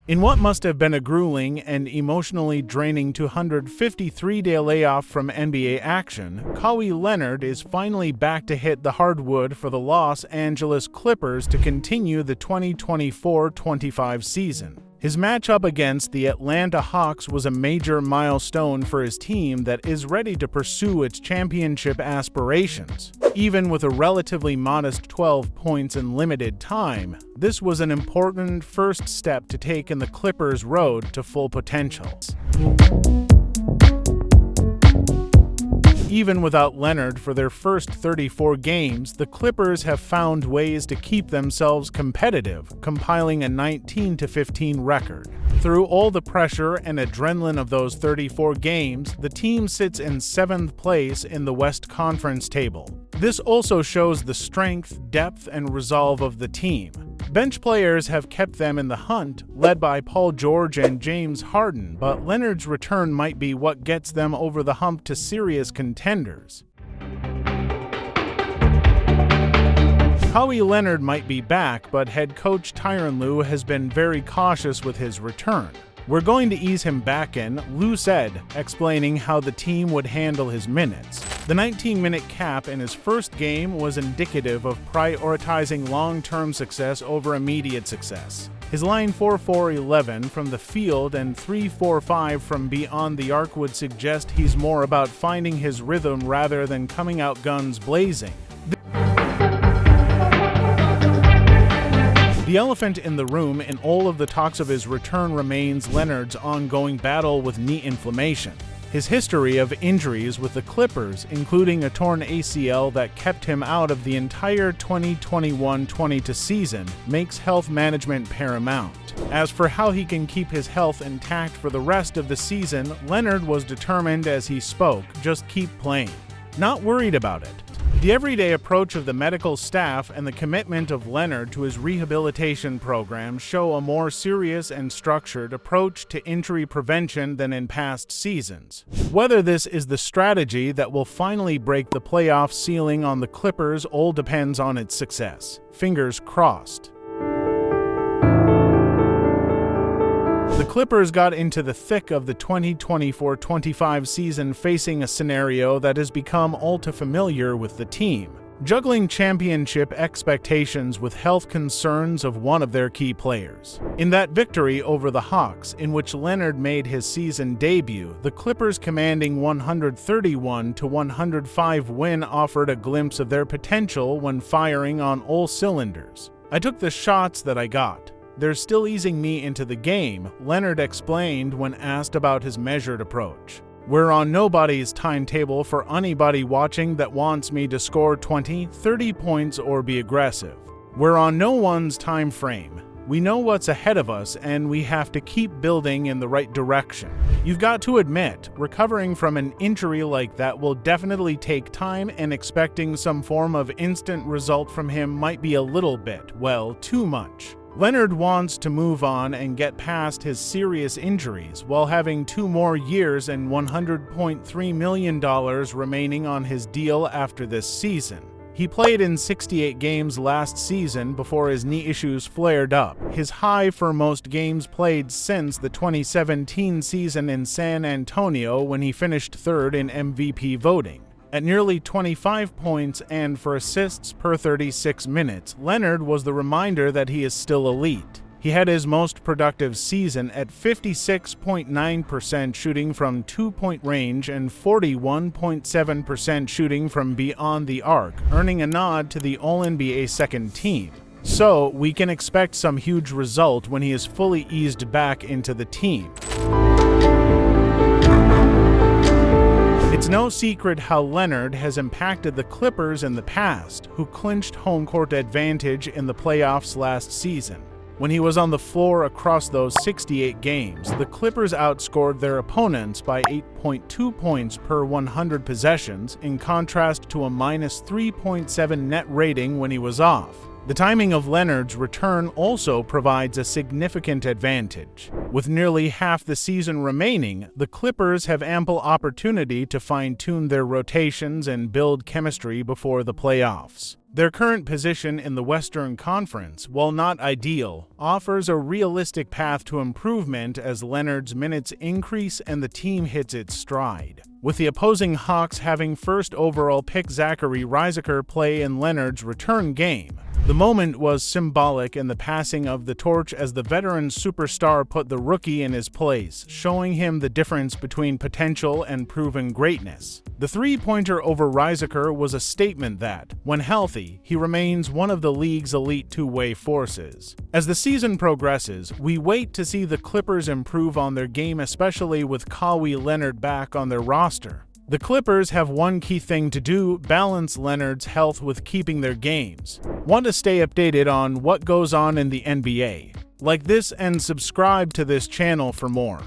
In what must have been a grueling and emotionally draining 253-day layoff from NBA action, Kawhi Leonard is finally back to hit the hardwood for the Los Angeles Clippers to continue the 2024-25 season. His matchup against the Atlanta Hawks was a major milestone for his team that is ready to pursue its championship aspirations. Even with a relatively modest 12 points in limited time, this was an important first step to take in the Clippers' road to full potential. Even without Leonard for their first 34 games, the Clippers have found ways to keep themselves competitive, compiling a 19-15 record. Through all the pressure and adrenaline of those 34 games, the team sits in 7th place in the West Conference table. This also shows the strength, depth, and resolve of the team. Bench players have kept them in the hunt, led by Paul George and James Harden, but Leonard's return might be what gets them over the hump to serious contenders. Kawhi Leonard might be back, but head coach Tyronn Lue has been very cautious with his return. "We're going to ease him back in," Lue said, explaining how the team would handle his minutes. The 19-minute cap in his first game was indicative of prioritizing long-term success over immediate success. His line 4-4-11 from the field and 3-4-5 from beyond the arc would suggest he's more about finding his rhythm rather than coming out guns blazing. The elephant in the room in all of the talks of his return remains Leonard's ongoing battle with knee inflammation. His history of injuries with the Clippers, including a torn ACL that kept him out of the entire 2021-22 season, makes health management paramount. As for how he can keep his health intact for the rest of the season, Leonard was determined as he spoke, "Just keep playing. Not worried about it." The everyday approach of the medical staff and the commitment of Leonard to his rehabilitation program show a more serious and structured approach to injury prevention than in past seasons. Whether this is the strategy that will finally break the playoff ceiling on the Clippers all depends on its success. Fingers crossed. The Clippers got into the thick of the 2024-25 season facing a scenario that has become all too familiar with the team, juggling championship expectations with health concerns of one of their key players. In that victory over the Hawks, in which Leonard made his season debut, the Clippers' commanding 131-105 win offered a glimpse of their potential when firing on all cylinders. "I took the shots that I got. They're still easing me into the game," Leonard explained when asked about his measured approach. "We're on nobody's timetable for anybody watching that wants me to score 20, 30 points or be aggressive. We're on no one's time frame. We know what's ahead of us and we have to keep building in the right direction." You've got to admit, recovering from an injury like that will definitely take time, and expecting some form of instant result from him might be a little bit, well, too much. Leonard wants to move on and get past his serious injuries while having 2 more years and $100.3 million remaining on his deal after this season. He played in 68 games last season before his knee issues flared up, his high for most games played since the 2017 season in San Antonio when he finished 3rd in MVP voting. At nearly 25 points and for assists per 36 minutes, Leonard was the reminder that he is still elite. He had his most productive season at 56.9% shooting from 2-point range and 41.7% shooting from beyond the arc, earning a nod to the All-NBA second team. So, we can expect some huge result when he is fully eased back into the team. It's no secret how Leonard has impacted the Clippers in the past, who clinched home court advantage in the playoffs last season. When he was on the floor across those 68 games, the Clippers outscored their opponents by 8.2 points per 100 possessions, in contrast to a -3.7 net rating when he was off. The timing of Leonard's return also provides a significant advantage. With nearly half the season remaining, the Clippers have ample opportunity to fine-tune their rotations and build chemistry before the playoffs. Their current position in the Western Conference, while not ideal, offers a realistic path to improvement as Leonard's minutes increase and the team hits its stride. With the opposing Hawks having first overall pick Zachary Reisaker play in Leonard's return game, the moment was symbolic in the passing of the torch as the veteran superstar put the rookie in his place, showing him the difference between potential and proven greatness. The three-pointer over Reisaker was a statement that, when healthy, he remains one of the league's elite two-way forces. As the season progresses, we wait to see the Clippers improve on their game, especially with Kawhi Leonard back on their roster. The Clippers have one key thing to do: balance Leonard's health with keeping their games. Want to stay updated on what goes on in the NBA? Like this and subscribe to this channel for more.